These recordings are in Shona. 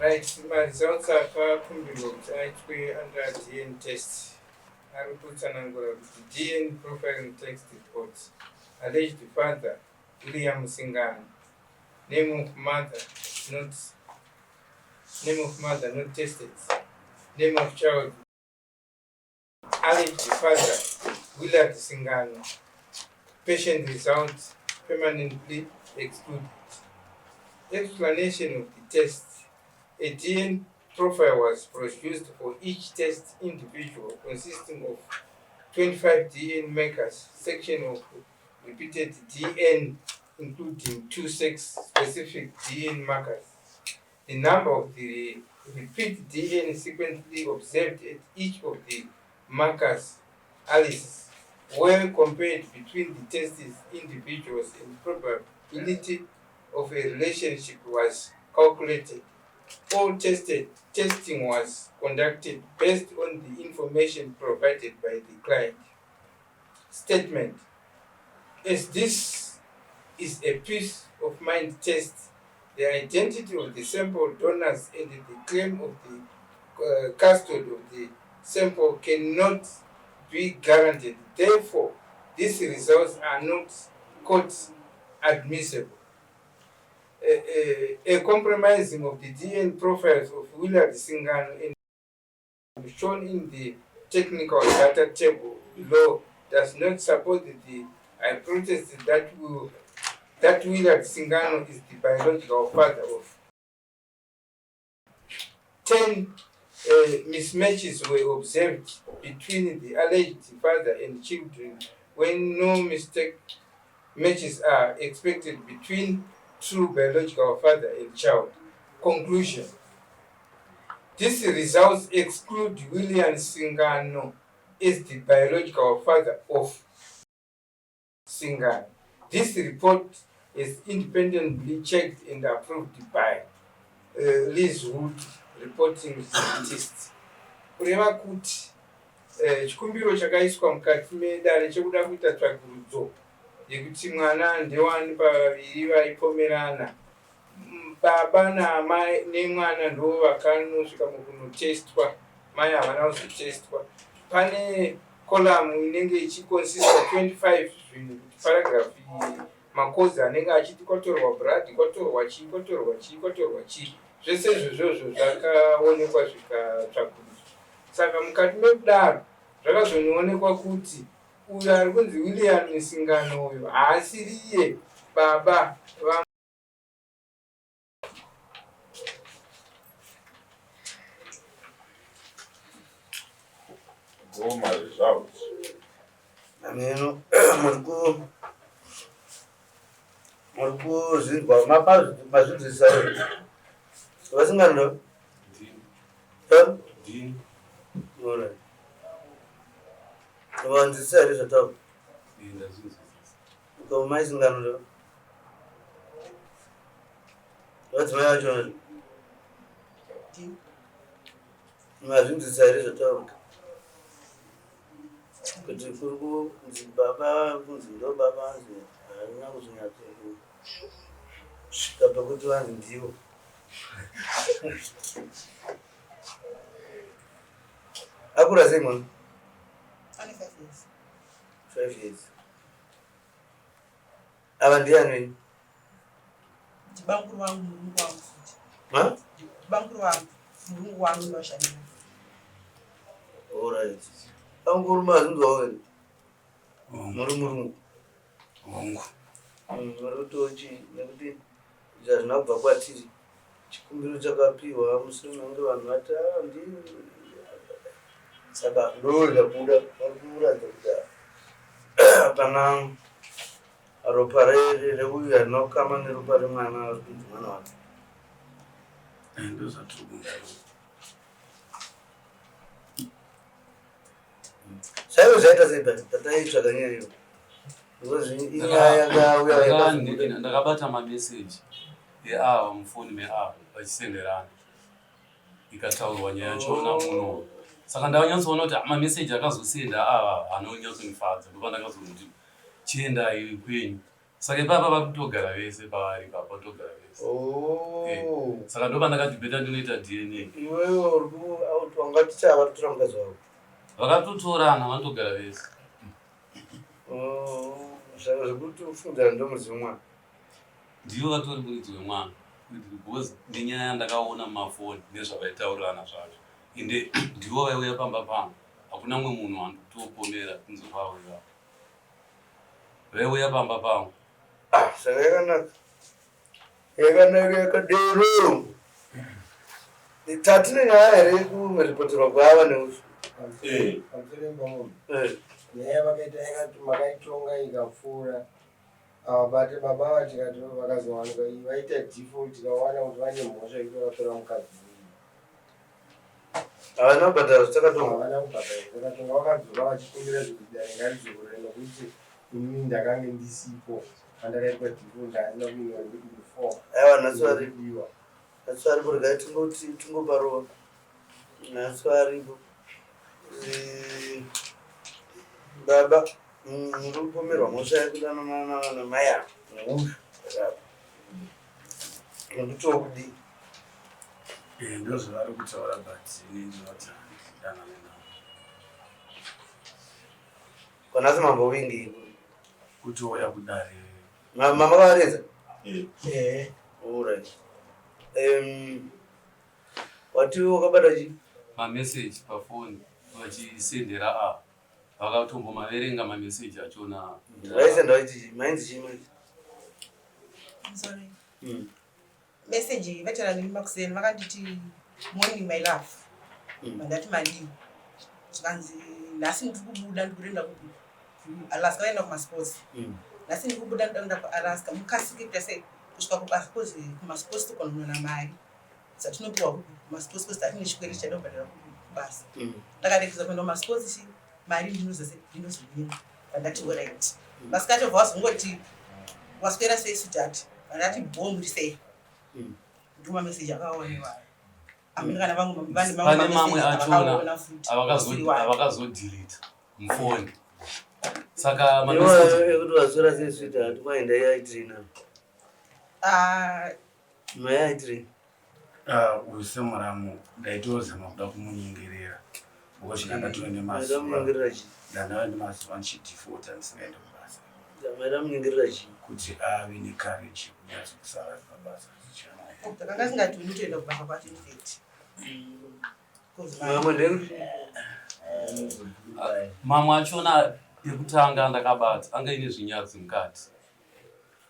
Right, my results are I under DN test. I will put an angle of the DN profiling text report. Alleged father, William Singan. Name of mother, not tested. Name of child, alleged father, Willard Singano. Patient results permanently excluded. Explanation of the test. A DNA profile was produced for each test individual consisting of 25 DNA markers, section of repeated DNA including 2 sex-specific DNA markers. The number of the repeat DNA sequentially observed at each of the markers analysis were compared between the tested individuals and probability of a relationship was calculated. All testing was conducted based on the information provided by the client. Statement. As this is a peace of mind test, the identity of the sample donors and the claim of the custody of the sample cannot be guaranteed. Therefore, these results are not court admissible. A compromising of the DNA profiles of Willard Singano and shown in the technical data table below does not support the hypothesis that Willard Singano is the biological father of 10 mismatches were observed between the alleged father and children when no mistake matches are expected between true biological father and child. Conclusion. These results exclude William Singano as the biological father of Singano. This report is independently checked and approved by Liz Wood, reporting scientist. Kureva kuti chikumbiro chakaiswa mukati medare chekuda kuita tsvagurudzo yekuti mwana ndewani pavaviri vaipomerana, baba namai nemwana ndo vakanosvika mukunotestwa, mai havana kuzotestwa. Pane kolamu inenge ichikonsista 25 zvinhu kuti paragraph iyi makozi anenge achiti kwatorwa blood, kwatorwa chii, kwatorwa chii, kwatorwa chii, zvese izvozvo zvakaonekwa zvikatsvagurudzwa. Saka mukati mekudaro zvakazonoonekwa kuti uyo ari kunzi William Singano uyo haasiriye baba Goma results. Ameno Murku zingwa mapa mazunzisa. Wasingando? Din. Ora. Wanzisa rizo top. Din azunzisa. Ko mais ngando. What's my action? Din. Mazunzisa rizo top. Kuti furgo baba kunzindo baba nzi ana kuzunyatso shikapa kuti vanhu ndiwo akura sei mwana 25 years. 5 years ava ndiani Dibanguru wangu mulungu wangu futhi. ha Dibanguru wangu mulungu wangu noshanini. alright anguru mazunzwa wewe murumuru Hongu. marutochi nekuti zvinabva kwatiri chikumbiro chakapiwa mushure mekunge vanhu vati ndi saka ndoda kuda varikuratidza kuti hapana ropa reuyu rinokama neropa remwana ari kunzi mwana wake Ndo zvatiri saivo zvaita sei pataitsvaga nyaya iyo inyaya yakauya ndakabata mameseji eava mufoni meava vachisenderana ikataurwa nyaya yachona muno, saka ndakanyatsoona kuti mameseji akazosenda ava anonyatsonifadza ndopa ndakazoti chiendai kwenyu Saka ipapa vakutogara vese pavari ipapo vatogara vese. Saka ndo pandakadhibheta ndinoita DNA. Iwewe uri wangaticha avatotora mukadzi wako. Vakatotorana vanotogara vese. Zvaka zvekuti ufundzana ndomuridzi wemwana. Ndivo vatori muridzi wemwana. Because nenyaya yandakaona mumafoni nezvavaitaurirana zvacho. Ende ndivo vaiuya pamba pangu. Hakuna mumwe munhu andotopomera kunze kwavo ivavo. Vaiuya pamba pangu. Saka yakanaka. Yakanaka yakadero. Tatine nyaya here kumiripoterwa kwava neusu. Nyaya vakaita yakati makaitonga ikapfuura. Avabate baba vatikati vakazowanika vaita default tikawana kuti vane mhosva ikuvatora mukadzi. Havana kubhadhara zvatakatonga. Havana kubhadhara zvatakatonga vakadzora vachikumbira zvekuti daringaridzore nokuti inini ndakange ndisipo pandakaitwa default handina kuinwa uniform. Aiwa nhasi varipo. Nhasi varipo regai tingoparova. Nhasi varipo. Baba murupomerwa mhosva yekudanana namai ako nemusha nekuti wokudii ndozvavari kutaura but ini ndinoti handidana nenavo kwanhasi mambowingi kuti ouya kudare mama vavareza right wati wakabata chii Mameseji pafoni vachisendera ava. Vakatombomaverenga mameseji achona. vaisenda vaiti mainzi chii mai Sorry. Message vatara nemakuseni vakanditi morning my love. Mandati madii. Zvikanzi nhasi ndiri kubuda ndiri kuenda Alaska vaenda kumasports. Nhasi ndiri kubuda ndaenda kuAlaska mukasike kuita sei kusvika kubasa kozi kumasports tokononona mari. Zatinopiwa kumasports kozi tatine chikwere chaida kubhadhara kubasa. Ndakarekeza kuenda kumasports mari ndinozonyima. Vandati alright. Masikati vazongoti waswera sei sweetheart. Vandati bomb sei. Nduma message akaonwa. Amina vangu vane Pane mamwe achona avakazodelete mufoni. Saka mameseji ekuti waswera sei sweetheart kwaenda yaitirina. Mai yaitirina. uyu semuramu ndaitozama kuda kumunyengera ukozvina ndatoende ndandava nemazuva ndichidhifota ndisingaende kubasa mairamunyengerera chii kuti ave necourage kunyatso kusara pabasa takanga singatoni kutoenda kubasa kwacho ndifeti. mamwe ndekuti mamwe achona ekutanga ndakabata anga ine zvinyadzi mukati.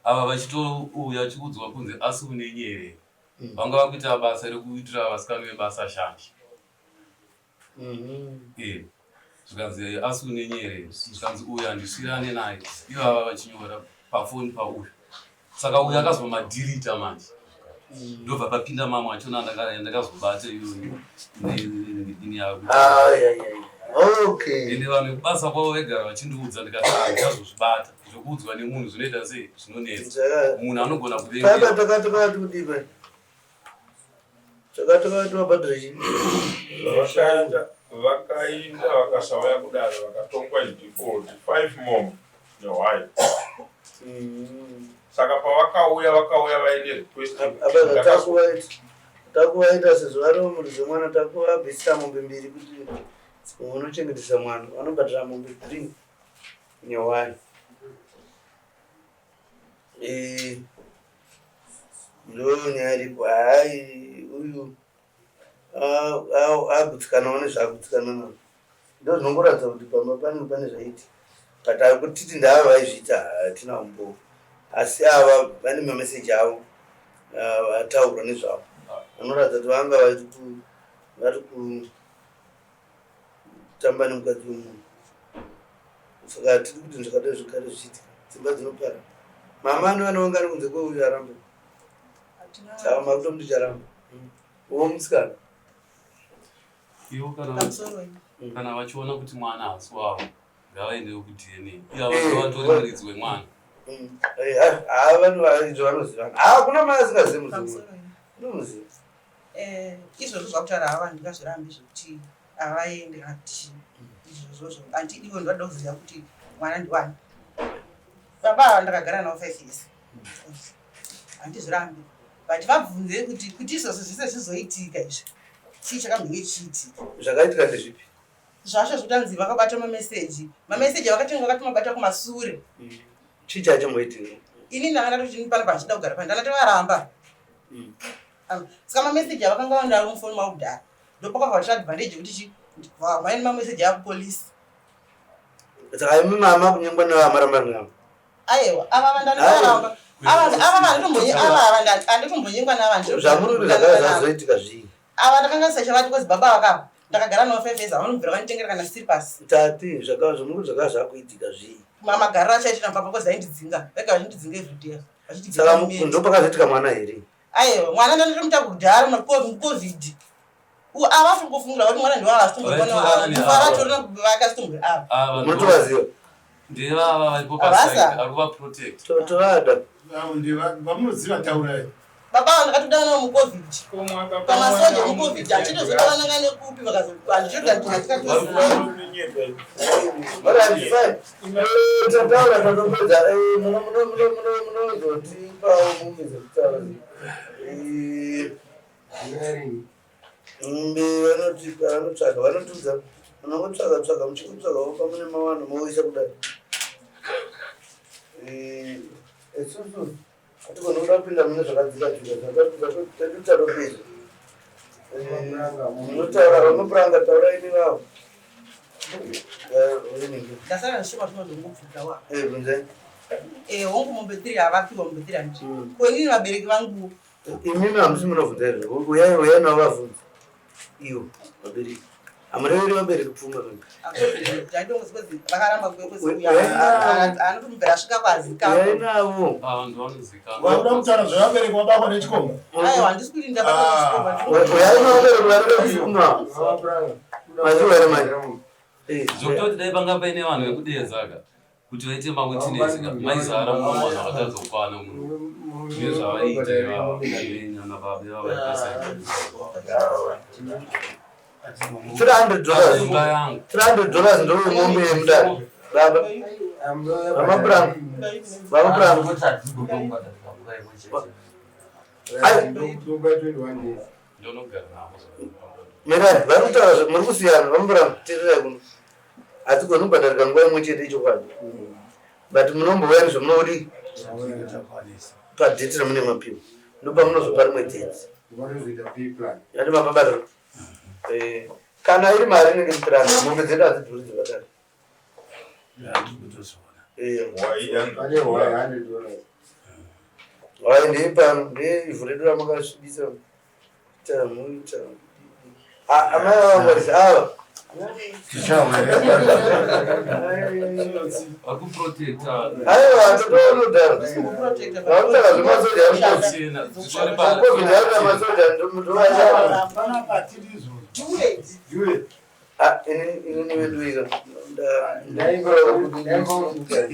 Ava vachitouya chikudzwa kunze asi une nyerere. Vanga vakuita basa rekuitira vasikana vebasa shanje. Zvikanzi asi une nyerere. Zvikanzi uyu handisvirane naye. Ivo ava vachinyora pafoni pauyu. Saka uyu akazomadirita manje. Ndobva papinda mamwe achona ndakazobata iyoyo ini yavo. Ende vanhu vekubasa kwavo vegara vachindiudza ndikati ndikazozvibata. Zvekuudzwa nemunhu zvinoita sei zvinonetsa. Munhu anogona kuvenga. takati kudipa takati wabhadhara chii vakainda vakasauya kudaro vakatongwa default 5 more newife. Saka pavakauya vaine request takuvaita sezuva romuridzi wemwana takuvabvisira mombe 2 kuti unochengetesa mwana vanobhadhara mombe 3 newife. Ndo nyaya iripo. Hai uyu agutsikanawo nezvaagutsikana nazvo ndo zvinongoratidza kuti pamba pane zvaiti but kutiti ndava vaizviita hatina umbovu asi ava vane mameseji avo vataurwa nezvavo vanoratidza kuti vanga vari kutamba nemukadzi wemunhu. Saka tiri kuti zvakadai zvigare zvichiitika dzimba dzinopara. Mama anovanga ari kunze kweuyu aramba saka makutomuti charamba uwo musikana Ivo kana vachiona kuti mwana hasi wavo ngavaendewo kuDNA. Ivo vatori muridzi wemwana. Vanhu vaizvo vanozivana. Kuna mai asingazivi muzivi. Unomuziva. Izvozvo zvakutaura hava ndingazvirambi zvekuti havaendi kati izvozvo. Andi ivo ndivada kuziva kuti mwana ndiwani. baba ndakagara navo 5 years handizvirambi but vabvunze kuti izvozvo zvese zvizoitika izvi chii chakambenge chiitika zvakaitika ndezvipi zvacho zvotanzi vakabata mameseji vakatenga vakati mabata kumasure chii chachomoitika ini ndakanda kuti ini pano pachida kugara pani ndakati varamba saka mameseji avakanga vandari mufoni mavo kudhara ndopakavhatira advantage kuti maini mameseji akupolisi saka imi mama kunyangwa navamaramba navo aiwa ava vandanivaramba anditombonyengwa navanhu zvamuri zvakava zvazoitika zvii ava ndakanga sachavati kozi baba vakava ndakagara navo 5 years vanobvira vanitengera kana siripasi tati zvakava zvamuri zvakava zvakuitika zvii magariro achaitina pamba kozi aindidzinga vega vachindidzinga everyday saka ndopakazoitika mwana here aiwa mwana ndanditomuta kudhara mucovid avafi kufungura kuti mwana ndiwavasitombovakasitombo ava munotovaziva ndevava varikuva protect tovada vamunoziva taurai baba ndakatodana navo mucovid pamasoja mucovid achitozodavananga nekupi vakazotataura tatopedza munozotipawo mumeze kutaura vanotsvaga vanongotsvaga muchikutsvagawo pamune mawana moisa kudai isusu hatigona kuda kupinda mune zvakadzikadzika munotaura vamapuranga tauraini vavo ndasara ndishoma zvinozongobvukawa bunzai hongu mombe 3 havapiwa mombe 3 handi koinini vabereki vanguwo imimi hamusi munovhunza izvo uyai navo vavhunza iwo vabereki hamureveri vabereki pfuma vakaramba anotombera asvika uyai navo vakuda kutaura zvevabereki vabakwa nechikomba aiwa handisi kuti ndabaa uyai navabereki varida pfuma maziwere manje zvokutoti dai panga paine vanhu vekudezaka kuti vaite mawitness maizara mumwe vanhu vakadzokwana nezvavaita ivavanyana vabe $300 ndoumombe yemundani baba vamapuranga mirari vari kutaura muri kusiyana vamapuranga tererai kuno hatigoni kubhadharika nguva imwe chete ichokwadi but munombouya nezvamunodi padheti ramune mapiwa ndopamunozopa rimwe dheti yati mapabadhara kana iri mari inenge mutirana mombe dzedu hadzidhuri dzakadaro wai ndeipano ndeivhu redu ramakasvibisa tamuita amai vavangwarisi ava aiwa totoonodhara vakutaka zvemasoja masoja ini niveduika